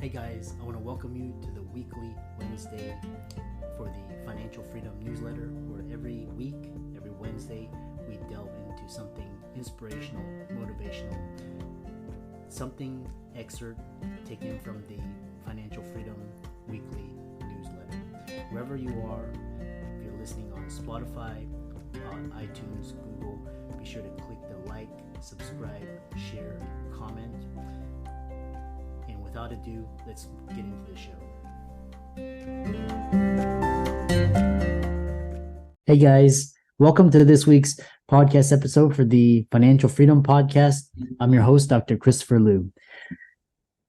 Hey guys, I want to welcome you to the weekly Wednesday for the Financial Freedom newsletter, where every week, every Wednesday, we delve into something inspirational, motivational, something excerpt taken from the Financial Freedom weekly newsletter. Wherever you are, if you're listening on Spotify, on iTunes, Google, be sure to click the like, subscribe, share, comment. And without ado, let's get into the show. Hey guys, welcome to this week's podcast episode for the Financial Freedom Podcast. I'm your host, Dr. Christopher Liu.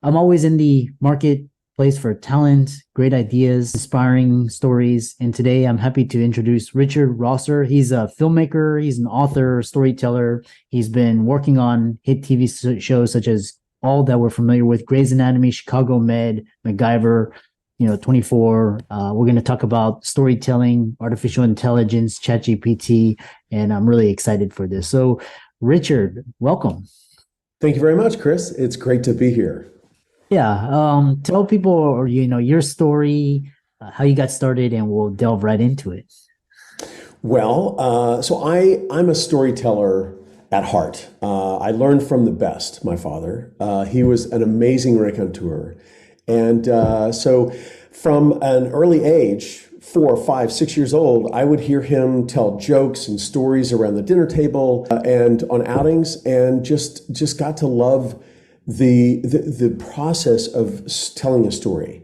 I'm always in the marketplace for talent, great ideas, inspiring stories. And today I'm happy to introduce Richard Rosser. He's a filmmaker, he's an author, storyteller. He's been working on hit TV shows such as all that we're familiar with: Grey's Anatomy, Chicago Med, MacGyver, 24. We're going to talk about storytelling, artificial intelligence, ChatGPT, and I'm really excited for this. So, Richard, welcome. Thank you very much, Chris. It's great to be here. Yeah. Tell people, your story, how you got started, and we'll delve right into it. Well, so I'm a storyteller at heart. I learned from the best, my father. He was an amazing raconteur. And so from an early age, 4, 5, 6 years old, I would hear him tell jokes and stories around the dinner table and on outings, and just got to love the process of telling a story.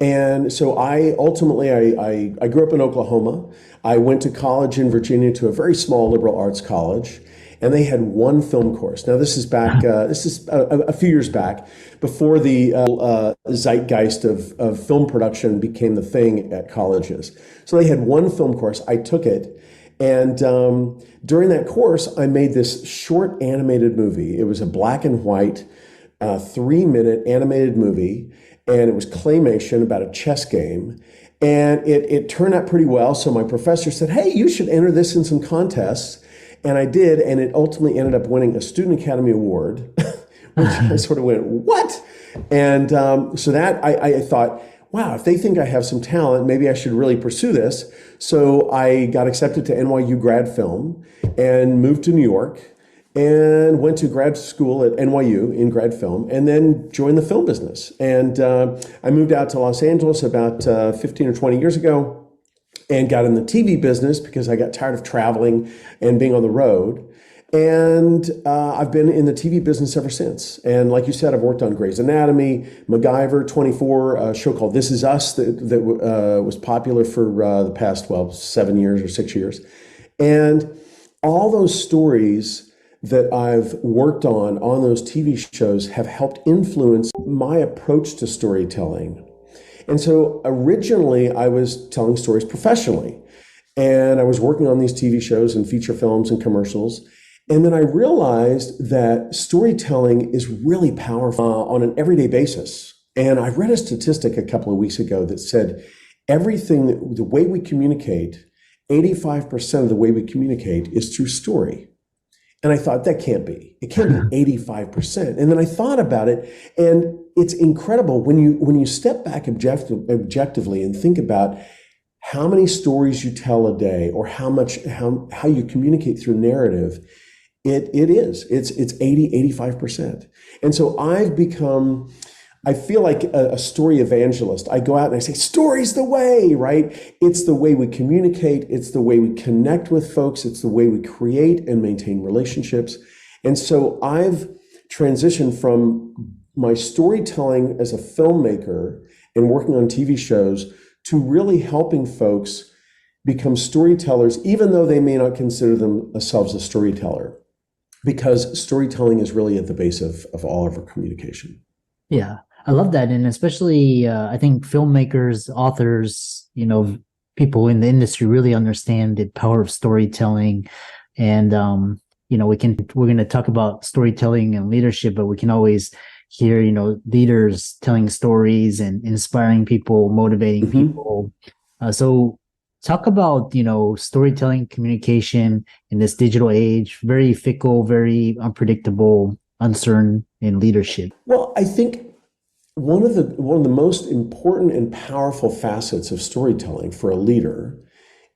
And so I grew up in Oklahoma. I went to college in Virginia, to a very small liberal arts college. And they had one film course. Now, this is a few years back, before the zeitgeist of film production became the thing at colleges. So they had one film course. I took it. And during that course, I made this short animated movie. It was a black and white 3-minute animated movie. And it was claymation about a chess game. And it turned out pretty well. So my professor said, "Hey, you should enter this in some contests." And I did, and it ultimately ended up winning a Student Academy Award, which I sort of went, what? And so that I thought, wow, if they think I have some talent, maybe I should really pursue this. So I got accepted to NYU grad film and moved to New York and went to grad school at NYU in grad film, and then joined the film business. And I moved out to Los Angeles about 15 or 20 years ago, and got in the TV business because I got tired of traveling and being on the road. And I've been in the TV business ever since. And like you said, I've worked on Grey's Anatomy, MacGyver, 24, a show called This Is Us that was popular for the past, 7 years or 6 years. And all those stories that I've worked on those TV shows have helped influence my approach to storytelling. And so originally I was telling stories professionally, and I was working on these TV shows and feature films and commercials. And then I realized that storytelling is really powerful on an everyday basis. And I read a statistic a couple of weeks ago that said the way we communicate, 85% of the way we communicate is through story. And I thought, that can't be. It can't be 85%. And then I thought about it, and it's incredible when you step back objectively and think about how many stories you tell a day, or how you communicate through narrative. It's 80-85%. And so I feel like a story evangelist. I go out and I say, story's the way, right? It's the way we communicate. It's the way we connect with folks. It's the way we create and maintain relationships. And so I've transitioned from my storytelling as a filmmaker and working on TV shows to really helping folks become storytellers, even though they may not consider themselves a storyteller, because storytelling is really at the base of all of our communication. Yeah. I love that. And especially, I think filmmakers, authors, people in the industry really understand the power of storytelling. And, we're going to talk about storytelling and leadership, but we can always hear, leaders telling stories and inspiring people, motivating people. So talk about, storytelling, communication in this digital age, very fickle, very unpredictable, uncertain in leadership. Well, I think one of the most important and powerful facets of storytelling for a leader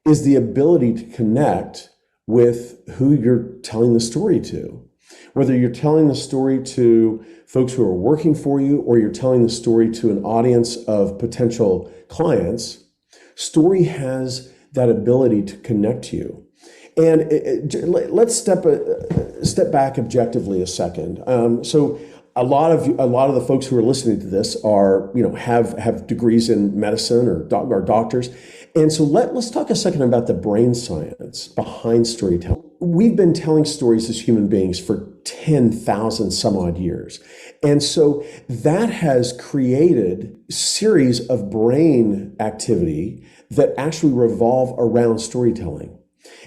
is the ability to connect with who you're telling the story to. Whether you're telling the story to folks who are working for you or you're telling the story to an audience of potential clients, story has that ability to connect you. And let's step back objectively a second. So a lot of the folks who are listening to this are, have degrees in medicine or are doctors. And so let's talk a second about the brain science behind storytelling. We've been telling stories as human beings for 10,000 some odd years. And so that has created a series of brain activity that actually revolve around storytelling.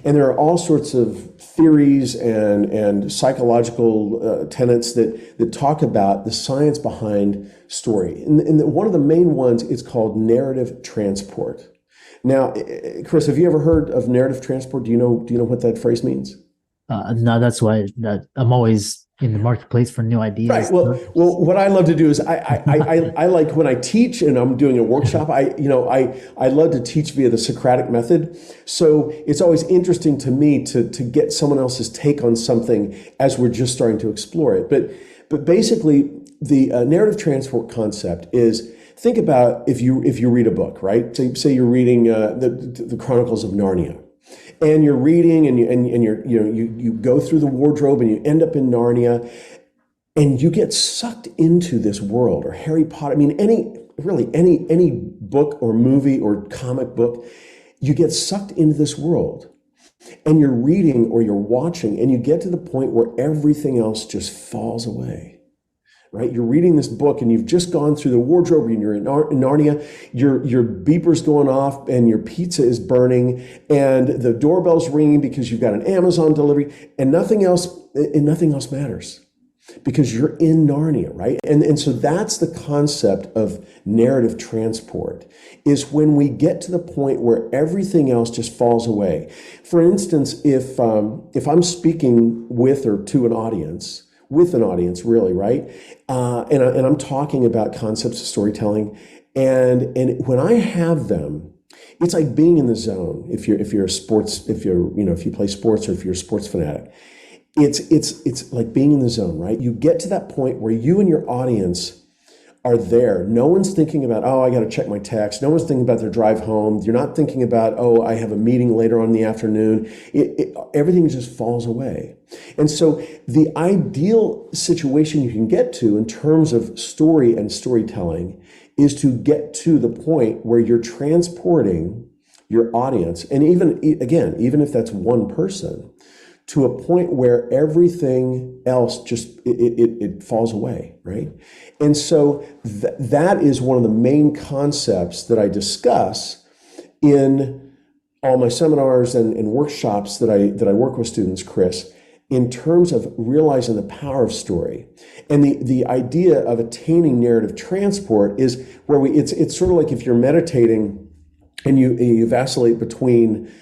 And there are all sorts of theories and psychological tenets that talk about the science behind story. And one of the main ones is called narrative transport. Now, Chris, have you ever heard of narrative transport? Do you know what that phrase means? No, that's why that I'm always in the marketplace for new ideas. Right. Well, what I love to do is I like when I teach and I'm doing a workshop. I love to teach via the Socratic method. So it's always interesting to me to get someone else's take on something as we're just starting to explore it. But basically, the narrative transport concept is, think about if you read a book, right? Say you're reading the Chronicles of Narnia. And you're reading, and you go through the wardrobe, and you end up in Narnia, and you get sucked into this world. Or Harry Potter. I mean, any book or movie or comic book, you get sucked into this world, and you're reading or you're watching, and you get to the point where everything else just falls away. Right? You're reading this book and you've just gone through the wardrobe and you're in Narnia, your beeper's going off and your pizza is burning and the doorbell's ringing because you've got an Amazon delivery and nothing else matters because you're in Narnia, right? And so that's the concept of narrative transport, is when we get to the point where everything else just falls away. For instance, if I'm speaking with or to an audience, really, right? And I'm talking about concepts of storytelling, and when I have them, it's like being in the zone. If you play sports, or if you're a sports fanatic, it's like being in the zone, right? You get to that point where you and your audience are there. No one's thinking about, oh, I got to check my text. No one's thinking about their drive home. You're not thinking about, oh, I have a meeting later on in the afternoon. Everything just falls away. And so the ideal situation you can get to in terms of story and storytelling is to get to the point where you're transporting your audience. And even if that's one person, to a point where everything else just it falls away, right? And so that is one of the main concepts that I discuss in all my seminars and workshops that I work with students, Chris, in terms of realizing the power of story. And the idea of attaining narrative transport is where it's sort of like if you're meditating and you vacillate between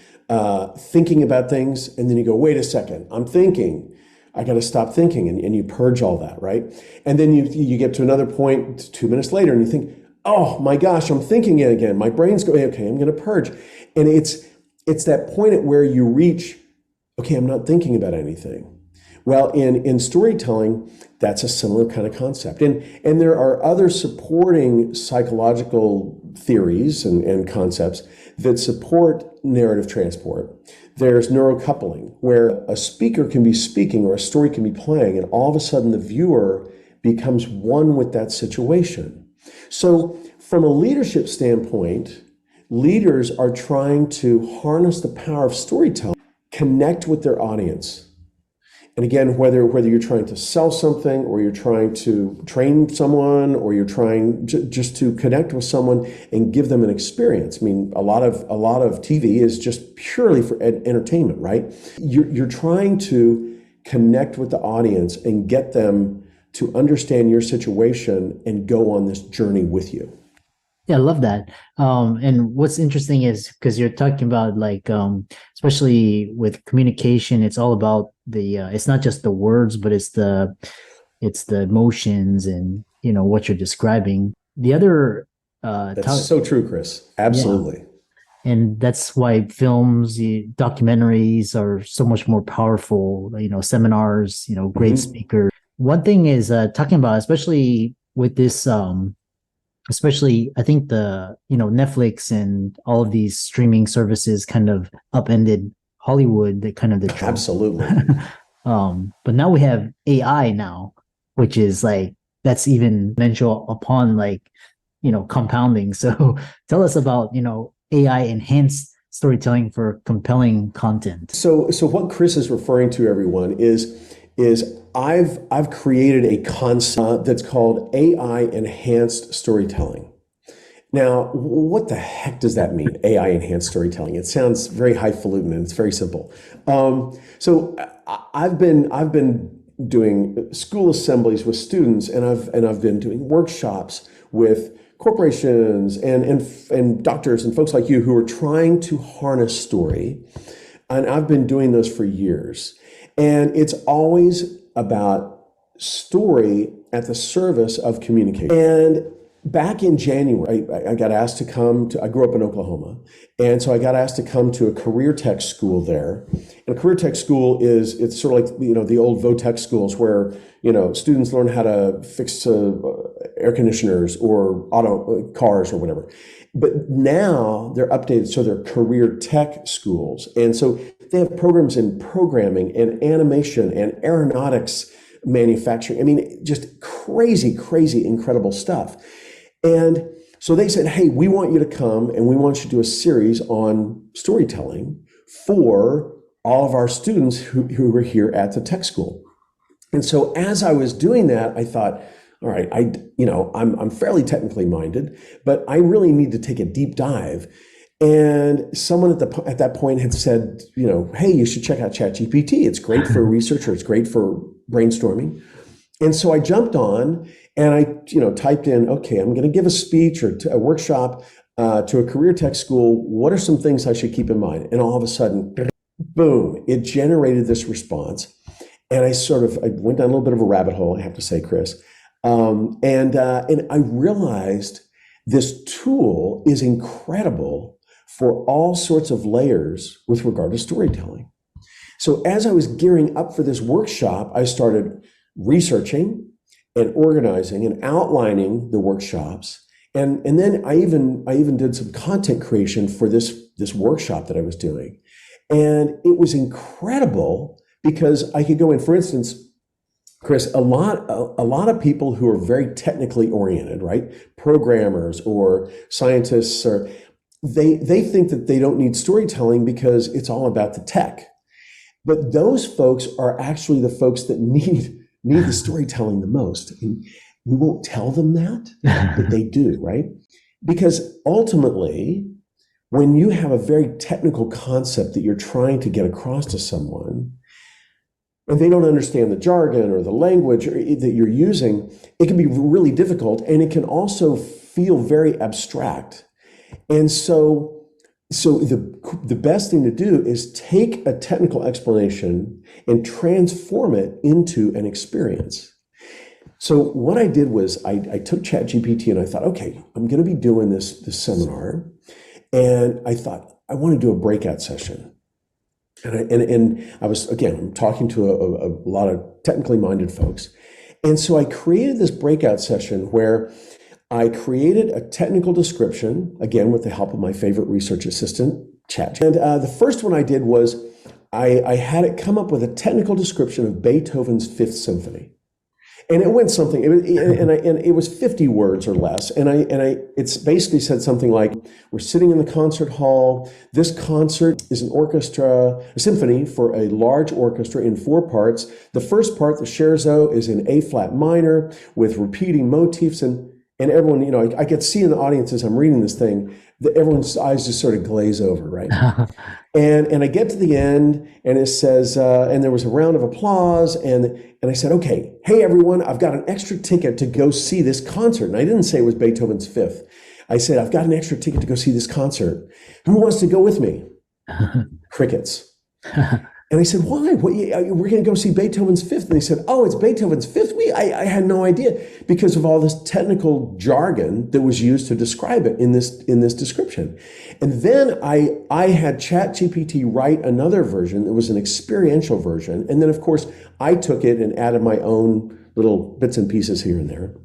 thinking about things, and then you go, wait a second, I'm thinking, I got to stop thinking, and you purge all that, right? And then you get to another point 2 minutes later, and you think, oh my gosh, I'm thinking it again. My brain's going, okay, I'm going to purge, and it's that point at where you reach, okay, I'm not thinking about anything. Well, in storytelling, that's a similar kind of concept, and there are other supporting psychological theories and concepts that support narrative transport. There's neurocoupling, where a speaker can be speaking or a story can be playing, and all of a sudden the viewer becomes one with that situation. So from a leadership standpoint, leaders are trying to harness the power of storytelling, connect with their audience. And again, whether you're trying to sell something, or you're trying to train someone, or you're trying just to connect with someone and give them an experience. I mean, a lot of TV is just purely for entertainment, right? You're trying to connect with the audience and get them to understand your situation and go on this journey with you. Yeah, I love that. And what's interesting is because you're talking about especially with communication, it's all about it's not just the words, but it's the it's the emotions and what you're describing. The other That's so true, Chris. yeah, Absolutely. and that's why films, documentaries are so much more powerful. Seminars, great Hmm. speakers. One thing is talking about, especially with this, especially I think the Netflix and all of these streaming services kind of upended Hollywood, the kind of the trope. Absolutely. But now we have AI now, which is like that's even exponential upon like compounding. So tell us about AI enhanced storytelling for compelling content. So what Chris is referring to, everyone, is I've created a concept that's called AI enhanced storytelling. Now, what the heck does that mean? AI enhanced storytelling. It sounds very highfalutin and it's very simple. I've been doing school assemblies with students, and I've been doing workshops with corporations and doctors and folks like you who are trying to harness story. And I've been doing those for years. And it's always about story at the service of communication. And back in January, I got asked to come to, I grew up in Oklahoma. And so I got asked to come to a career tech school there. And a career tech school it's sort of like, the old Votech schools where, students learn how to fix air conditioners or auto cars or whatever. But now they're updated, so they're career tech schools. And so they have programs in programming and animation and aeronautics manufacturing. I mean, just crazy, crazy, incredible stuff. And so they said, hey, we want you to come and we want you to do a series on storytelling for all of our students who were here at the tech school. And so as I was doing that, I thought, all right, I'm fairly technically minded, but I really need to take a deep dive. And someone at that point had said, hey, you should check out ChatGPT. It's great for a researcher. It's great for brainstorming. And so I jumped on and I, typed in, okay, I'm going to give a speech or a workshop to a career tech school. What are some things I should keep in mind? And all of a sudden, boom, it generated this response. And I went down a little bit of a rabbit hole, I have to say, Chris. And I realized this tool is incredible for all sorts of layers with regard to storytelling. So as I was gearing up for this workshop, I started researching and organizing and outlining the workshops. And then I even did some content creation for this workshop that I was doing. And it was incredible because I could go in, for instance, Chris, a lot of people who are very technically oriented, right? Programmers or scientists, or they think that they don't need storytelling because it's all about the tech. But those folks are actually the folks that need the storytelling the most. And we won't tell them that, but they do, right? Because ultimately, when you have a very technical concept that you're trying to get across to someone, and they don't understand the jargon or the language that you're using, it can be really difficult, and it can also feel very abstract. And so the best thing to do is take a technical explanation and transform it into an experience. So what I did was I took ChatGPT and I thought, okay, I'm going to be doing this seminar, and I thought I want to do a breakout session. And I was, again, I'm talking to a lot of technically minded folks. And so I created this breakout session where I created a technical description, again, with the help of my favorite research assistant, Chat. And the first one I did was I had it come up with a technical description of Beethoven's Fifth Symphony. And it went something, it was 50 words or less. And it's basically said something like, we're sitting in the concert hall. This concert is a symphony for a large orchestra in 4 parts. The first part, the scherzo, is in A flat minor with repeating motifs. And everyone, I could see in the audience as I'm reading this thing, that everyone's eyes just sort of glaze over, right? And I get to the end, and it says, and there was a round of applause, and I said, okay, hey everyone, I've got an extra ticket to go see this concert. And I didn't say it was Beethoven's Fifth. I said, I've got an extra ticket to go see this concert. Who wants to go with me? Crickets. And I said, why? We're going to go see Beethoven's Fifth. And they said, oh, it's Beethoven's Fifth. I had no idea because of all this technical jargon that was used to describe it in this description. And then I had ChatGPT write another version that was an experiential version. And then, of course, I took it and added my own little bits and pieces here and there.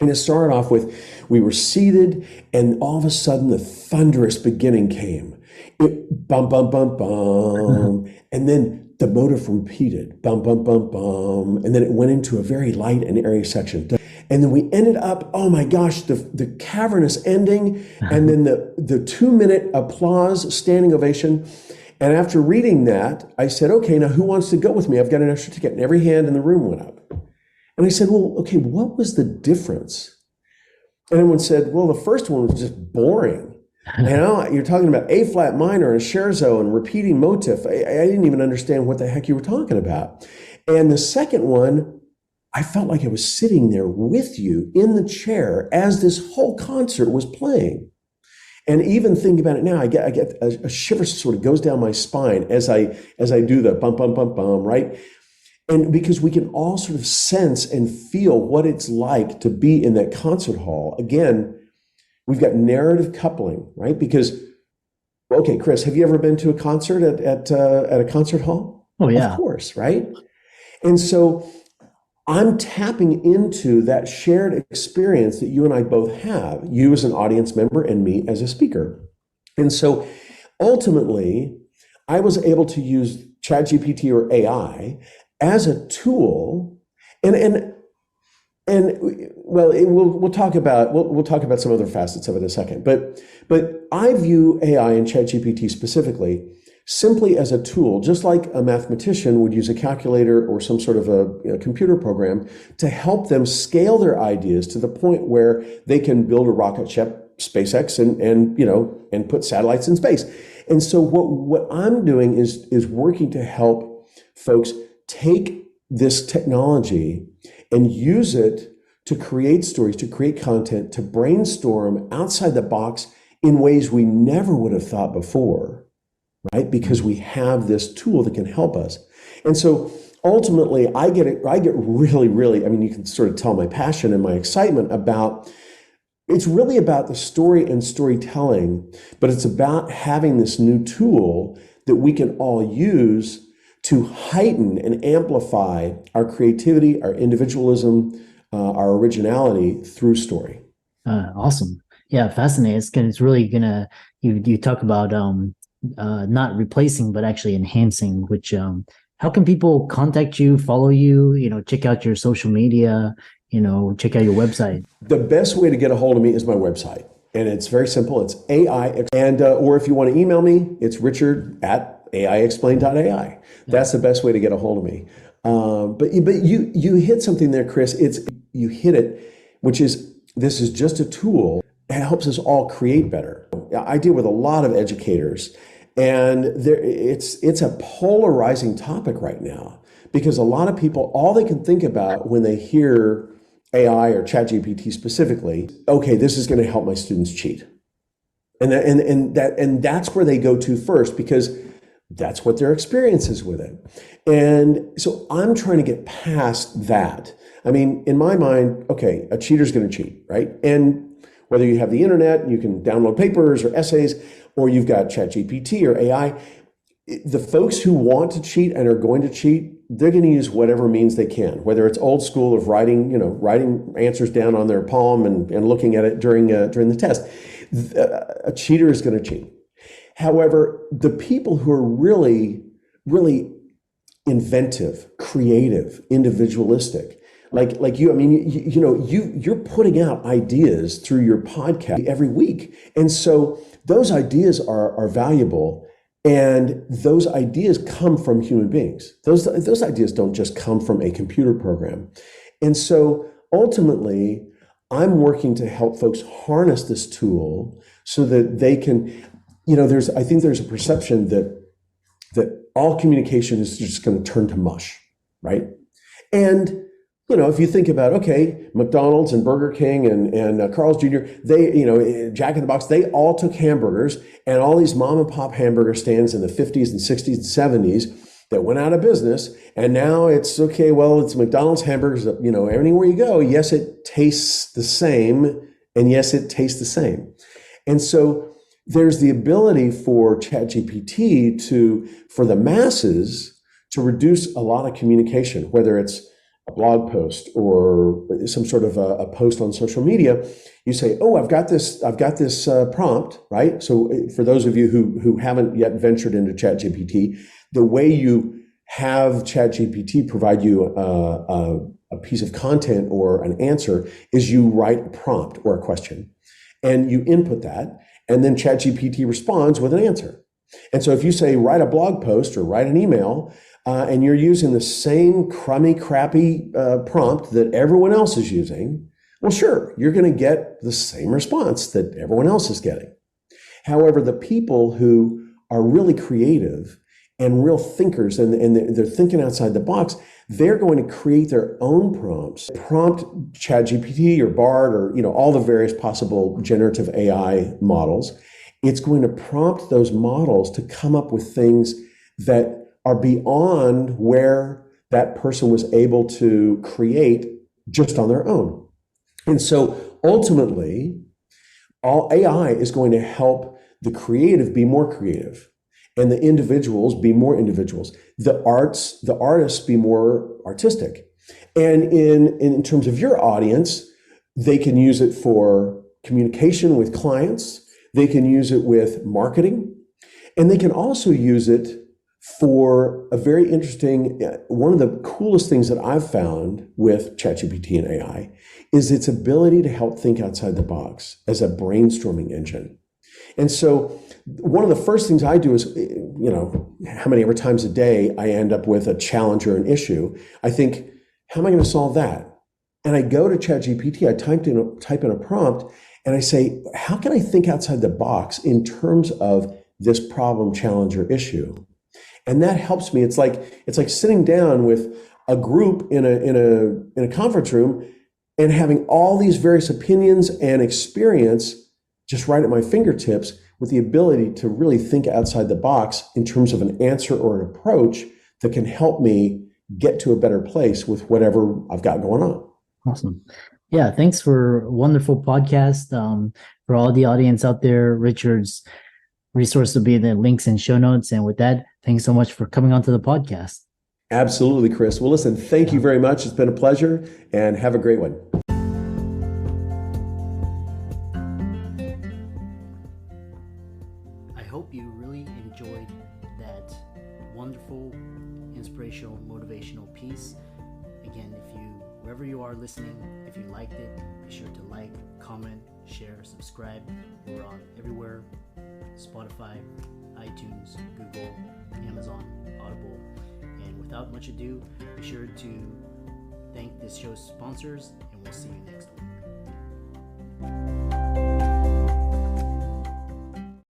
And it started off with, we were seated, and all of a sudden the thunderous beginning came. It bum, bum, bum, bum. And then the motif repeated, bum, bum, bum, bum. And then it went into a very light and airy section. And then we ended up, oh my gosh, the cavernous ending. And then the 2-minute applause, standing ovation. And after reading that, I said, okay, now who wants to go with me? I've got an extra ticket. And every hand in the room went up. And I said, well, okay, what was the difference? And everyone said, well, the first one was just boring. You're talking about A flat minor and scherzo and repeating motif. I didn't even understand what the heck you were talking about. And the second one, I felt like I was sitting there with you in the chair as this whole concert was playing. And even thinking about it now, I get a shiver sort of goes down my spine as I do the bum, bum, bum, bum, right? And because we can all sort of sense and feel what it's like to be in that concert hall. Again, we've got narrative coupling, right? Because, okay, Chris, have you ever been to a concert at a concert hall? Oh, yeah. Of course, right? And so I'm tapping into that shared experience that you and I both have, you as an audience member and me as a speaker. And so ultimately, I was able to use ChatGPT or AI as a tool, and we'll talk about some other facets of it in a second. But I view AI and ChatGPT specifically simply as a tool, just like a mathematician would use a calculator or some sort of a computer program to help them scale their ideas to the point where they can build a rocket ship, SpaceX, and put satellites in space. And so what I'm doing is working to help folks take this technology and use it to create stories, to create content, to brainstorm outside the box in ways we never would have thought before, right? Because we have this tool that can help us. And so ultimately, I get really, really, I mean, you can sort of tell my passion and my excitement about, it's really about the story and storytelling, but it's about having this new tool that we can all use to heighten and amplify our creativity, our individualism, our originality through story. Awesome. Yeah, fascinating. It's really gonna, you talk about not replacing, but actually enhancing, which how can people contact you, follow you, check out your social media, check out your website? The best way to get a hold of me is my website. And it's very simple. It's AI, or if you want to email me, it's richard@aiexplain.ai. That's the best way to get a hold of me. But you hit something there, Chris. You hit it, which is, this is just a tool that helps us all create better. I deal with a lot of educators, and it's a polarizing topic right now, because a lot of people, all they can think about when they hear AI or ChatGPT specifically, okay, this is going to help my students cheat. And that's where they go to first, because that's what their experience is with it. And so I'm trying to get past that. I mean, in my mind, okay, a cheater's going to cheat, right? And whether you have the internet, you can download papers or essays, or you've got ChatGPT or AI, the folks who want to cheat and are going to cheat, they're going to use whatever means they can, whether it's old school of writing answers down on their palm and looking at it during the test. A cheater is going to cheat. However, the people who are really, really inventive, creative, individualistic, like you, I mean, you're putting out ideas through your podcast every week. And so those ideas are valuable. And those ideas come from human beings. Those ideas don't just come from a computer program. And so ultimately, I'm working to help folks harness this tool so that they can, I think there's a perception that all communication is just going to turn to mush, right? And if you think about, okay, McDonald's and Burger King and Carl's Jr., they, Jack in the Box, they all took hamburgers, and all these mom and pop hamburger stands in the 50s and 60s and 70s, that went out of business, and now it's okay, well, it's McDonald's hamburgers, anywhere you go, yes, it tastes the same, and yes, it tastes the same. And so there's the ability for ChatGPT for the masses to reduce a lot of communication, whether it's a blog post or some sort of a post on social media. You say, oh, I've got this prompt, right? So for those of you who haven't yet ventured into ChatGPT, the way you have ChatGPT provide you a piece of content or an answer is you write a prompt or a question, and you input that, and then ChatGPT responds with an answer. And so if you say, write a blog post or write an email, and you're using the same crummy, crappy prompt that everyone else is using, well, sure, you're going to get the same response that everyone else is getting. However, the people who are really creative and real thinkers, and they're thinking outside the box, they're going to create their own prompts, prompt ChatGPT or Bard or all the various possible generative AI models. It's going to prompt those models to come up with things that are beyond where that person was able to create just on their own. And so ultimately, all AI is going to help the creative be more creative, and the individuals be more individuals, the artists be more artistic. And in terms of your audience, they can use it for communication with clients, they can use it with marketing, and they can also use it for a very interesting, one of the coolest things that I've found with ChatGPT and AI is its ability to help think outside the box as a brainstorming engine. And so one of the first things I do is, how many ever times a day I end up with a challenge or an issue, I think, how am I going to solve that? And I go to ChatGPT, I type in a prompt, and I say, how can I think outside the box in terms of this problem, challenge, or issue? And that helps me. It's like sitting down with a group in a conference room and having all these various opinions and experience just right at my fingertips, with the ability to really think outside the box in terms of an answer or an approach that can help me get to a better place with whatever I've got going on. Awesome. Yeah, thanks for a wonderful podcast. For all the audience out there, Richard's resource will be in the links and show notes. And with that, thanks so much for coming onto the podcast. Absolutely, Chris. Well, listen, thank you very much. It's been a pleasure, and have a great one. I hope you really enjoyed that wonderful, inspirational, motivational piece. Again, wherever you are listening, if you liked it, be sure to like, comment, share, subscribe. We're on everywhere: Spotify, iTunes, Google, Amazon, Audible. And without much ado, be sure to thank this show's sponsors, and we'll see you next week.